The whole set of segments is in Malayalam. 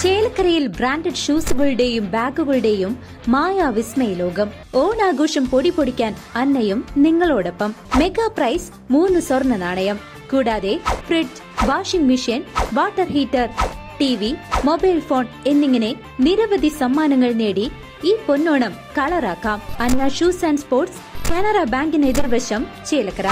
ചേലക്കരയിൽ ബ്രാൻഡഡ് ഷൂസുകളുടെയും ബാഗുകളുടെയും മായാവിസ്മയ ലോകം. ഓണാഘോഷം പൊടിപൊടിക്കാൻ അന്നയും നിങ്ങളോടൊപ്പം. മെഗാ പ്രൈസ് 3 സ്വർണ്ണ നാണയം. കൂടാതെ fridge, washing machine, water heater, TV, mobile phone എന്നിങ്ങനെ നിരവധി സമ്മാനങ്ങൾ നേടി ഈ പൊന്നോണം കളറാക്കാം. അന്ന ഷൂസ് ആൻഡ് സ്പോർട്സ്, കാനറ ബാങ്കിന് എതിർവശം, ചേലക്കര.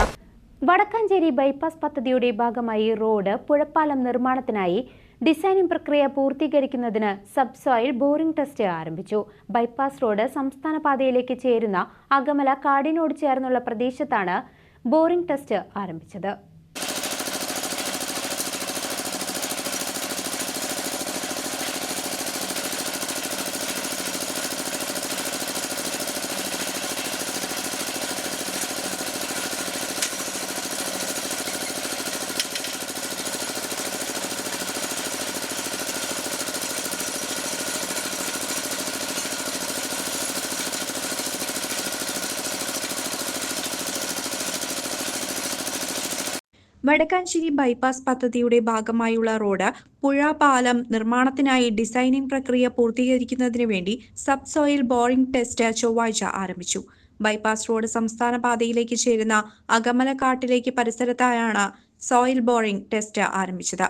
വടക്കാഞ്ചേരി ബൈപ്പാസ് പദ്ധതിയുടെ ഭാഗമായി റോഡ്, പുഴപ്പാലം നിർമ്മാണത്തിനായി ഡിസൈനിംഗ് പ്രക്രിയ പൂർത്തീകരിക്കുന്നതിന് സബ്സോയിൽ ബോറിംഗ് ടെസ്റ്റ് ആരംഭിച്ചു. ബൈപ്പാസ് റോഡ് സംസ്ഥാന പാതയിലേക്ക് ചേരുന്ന അകമല കാടിനോട് ചേർന്നുള്ള പ്രദേശത്താണ് ബോറിംഗ് ടെസ്റ്റ് ആരംഭിച്ചത്. വടക്കാഞ്ചേരി ബൈപ്പാസ് പദ്ധതിയുടെ ഭാഗമായുള്ള റോഡ്, പുഴ, പാലം നിർമ്മാണത്തിനായി ഡിസൈനിംഗ് പ്രക്രിയ പൂർത്തീകരിക്കുന്നതിന് വേണ്ടി സബ്സോയിൽ ബോറിംഗ് ടെസ്റ്റ് ചൊവ്വാഴ്ച ആരംഭിച്ചു. ബൈപ്പാസ് റോഡ് സംസ്ഥാന പാതയിലേക്ക് ചേരുന്ന അകമലക്കാട്ടിലേക്ക് പരിസരത്തായാണ് സോയിൽ ബോറിംഗ് ടെസ്റ്റ് ആരംഭിച്ചത്.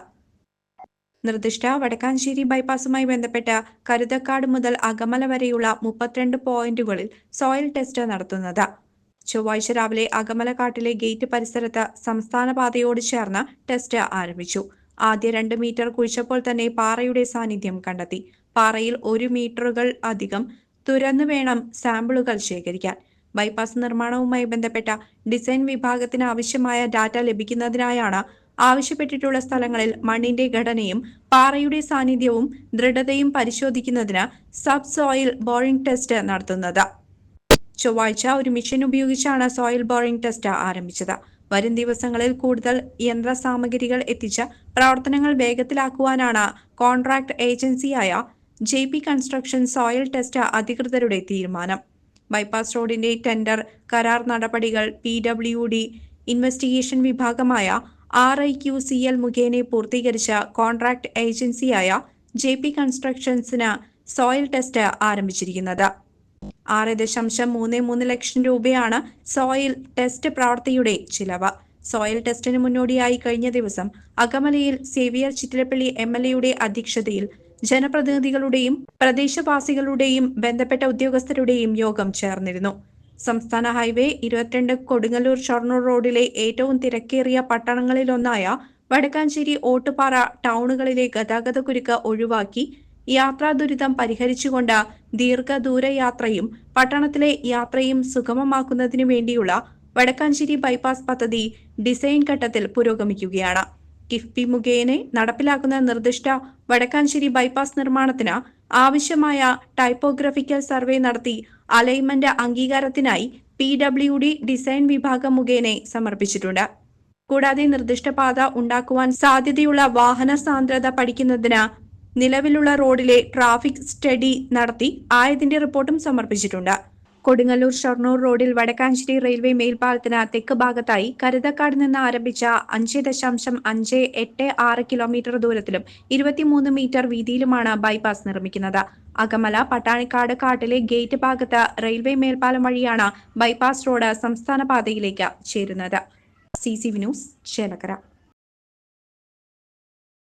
നിർദ്ദിഷ്ട വടക്കാഞ്ചേരി ബൈപ്പാസുമായി ബന്ധപ്പെട്ട് കരുതക്കാട് മുതൽ അകമല വരെയുള്ള 32 പോയിന്റുകളിൽ സോയിൽ ടെസ്റ്റ് നടത്തുന്നത്. ചൊവ്വാഴ്ച രാവിലെ അകമലക്കാട്ടിലെ ഗേറ്റ് പരിസരത്ത് സംസ്ഥാന പാതയോട് ചേർന്ന് ടെസ്റ്റ് ആരംഭിച്ചു. ആദ്യ 2 മീറ്റർ കുഴിച്ചപ്പോൾ തന്നെ പാറയുടെ സാന്നിധ്യം കണ്ടെത്തി. പാറയിൽ 1 മീറ്ററുകൾ അധികം തുരന്നു വേണം സാമ്പിളുകൾ ശേഖരിക്കാൻ. ബൈപ്പാസ് നിർമ്മാണവുമായി ബന്ധപ്പെട്ട ഡിസൈൻ വിഭാഗത്തിന് ആവശ്യമായ ഡാറ്റ ലഭിക്കുന്നതിനായാണ് ആവശ്യപ്പെട്ടിട്ടുള്ള സ്ഥലങ്ങളിൽ മണ്ണിന്റെ ഘടനയും പാറയുടെ സാന്നിധ്യവും ദൃഢതയും പരിശോധിക്കുന്നതിന് സബ് സോയിൽ ബോറിംഗ് ടെസ്റ്റ് നടത്തുന്നത്. ചൊവ്വാഴ്ച ഒരു മെഷീൻ ഉപയോഗിച്ചാണ് സോയിൽ ബോറിംഗ് ടെസ്റ്റ് ആരംഭിച്ചത്. വരും ദിവസങ്ങളിൽ കൂടുതൽ യന്ത്ര സാമഗ്രികൾ എത്തിച്ച് പ്രവർത്തനങ്ങൾ വേഗത്തിലാക്കുവാനാണ് കോൺട്രാക്ട് ഏജൻസിയായ JP കൺസ്ട്രക്ഷൻ സോയിൽ ടെസ്റ്റ് അധികൃതരുടെ തീരുമാനം. ബൈപ്പാസ് റോഡിന്റെ ടെൻഡർ, കരാർ നടപടികൾ PWD ഇൻവെസ്റ്റിഗേഷൻ വിഭാഗമായ RIQCL മുഖേന പൂർത്തീകരിച്ച കോൺട്രാക്ട് ഏജൻസിയായ JP കൺസ്ട്രക്ഷൻസിന് സോയിൽ ടെസ്റ്റ് ആരംഭിച്ചിരിക്കുന്നത്. 6.33 ലക്ഷം രൂപയാണ് സോയിൽ ടെസ്റ്റ് പ്രവൃത്തിയുടെ ചിലവ്. സോയിൽ ടെസ്റ്റിന് മുന്നോടിയായി കഴിഞ്ഞ ദിവസം അകമലയിൽ സേവിയർ ചിറ്റിലപ്പള്ളി MLA അധ്യക്ഷതയിൽ ജനപ്രതിനിധികളുടെയും പ്രദേശവാസികളുടെയും ബന്ധപ്പെട്ട ഉദ്യോഗസ്ഥരുടെയും യോഗം ചേർന്നിരുന്നു. സംസ്ഥാന ഹൈവേ 22 കൊടുങ്ങല്ലൂർ ഷൊർണൂർ റോഡിലെ ഏറ്റവും തിരക്കേറിയ പട്ടണങ്ങളിലൊന്നായ വടക്കാഞ്ചേരി, ഓട്ടുപാറ ടൗണുകളിലെ ഗതാഗതക്കുരുക്ക് ഒഴിവാക്കി യാത്രാ ദുരിതം പരിഹരിച്ചുകൊണ്ട് ദീർഘദൂര യാത്രയും പട്ടണത്തിലെ യാത്രയും സുഗമമാക്കുന്നതിനു വേണ്ടിയുള്ള വടക്കാഞ്ചേരി ബൈപ്പാസ് പദ്ധതി ഡിസൈൻ ഘട്ടത്തിൽ പുരോഗമിക്കുകയാണ്. കിഫ്ബി മുഖേന നടപ്പിലാക്കുന്ന നിർദ്ദിഷ്ട വടക്കാഞ്ചേരി ബൈപ്പാസ് നിർമ്മാണത്തിന് ആവശ്യമായ ടൈപ്പോഗ്രഫിക്കൽ സർവേ നടത്തി അലൈൻമെന്റ് അംഗീകാരത്തിനായി PWD ഡിസൈൻ വിഭാഗം മുഖേന സമർപ്പിച്ചിട്ടുണ്ട്. കൂടാതെ നിർദ്ദിഷ്ട പാത ഉണ്ടാക്കുവാൻ സാധ്യതയുള്ള വാഹന സാന്ദ്രത പഠിക്കുന്നതിന് നിലവിലുള്ള റോഡിലെ ട്രാഫിക് സ്റ്റഡി നടത്തി ആയതിന്റെ റിപ്പോർട്ടും സമർപ്പിച്ചിട്ടുണ്ട്. കൊടുങ്ങല്ലൂർ ഷൊർണൂർ റോഡിൽ വടക്കാഞ്ചേരി റെയിൽവേ മേൽപ്പാലത്തിന് തെക്ക് ഭാഗത്തായി കരുതക്കാട് നിന്ന് ആരംഭിച്ച 5.586 കിലോമീറ്റർ ദൂരത്തിലും 23 മീറ്റർ വീതിയിലുമാണ് ബൈപ്പാസ് നിർമ്മിക്കുന്നത്. അകമല പട്ടാണിക്കാട് കാട്ടിലെ ഗേറ്റ് ഭാഗത്ത് റെയിൽവേ മേൽപ്പാലം വഴിയാണ് ബൈപ്പാസ് റോഡ് സംസ്ഥാന പാതയിലേക്ക് ചേരുന്നത്. CCV news, Chelakkara.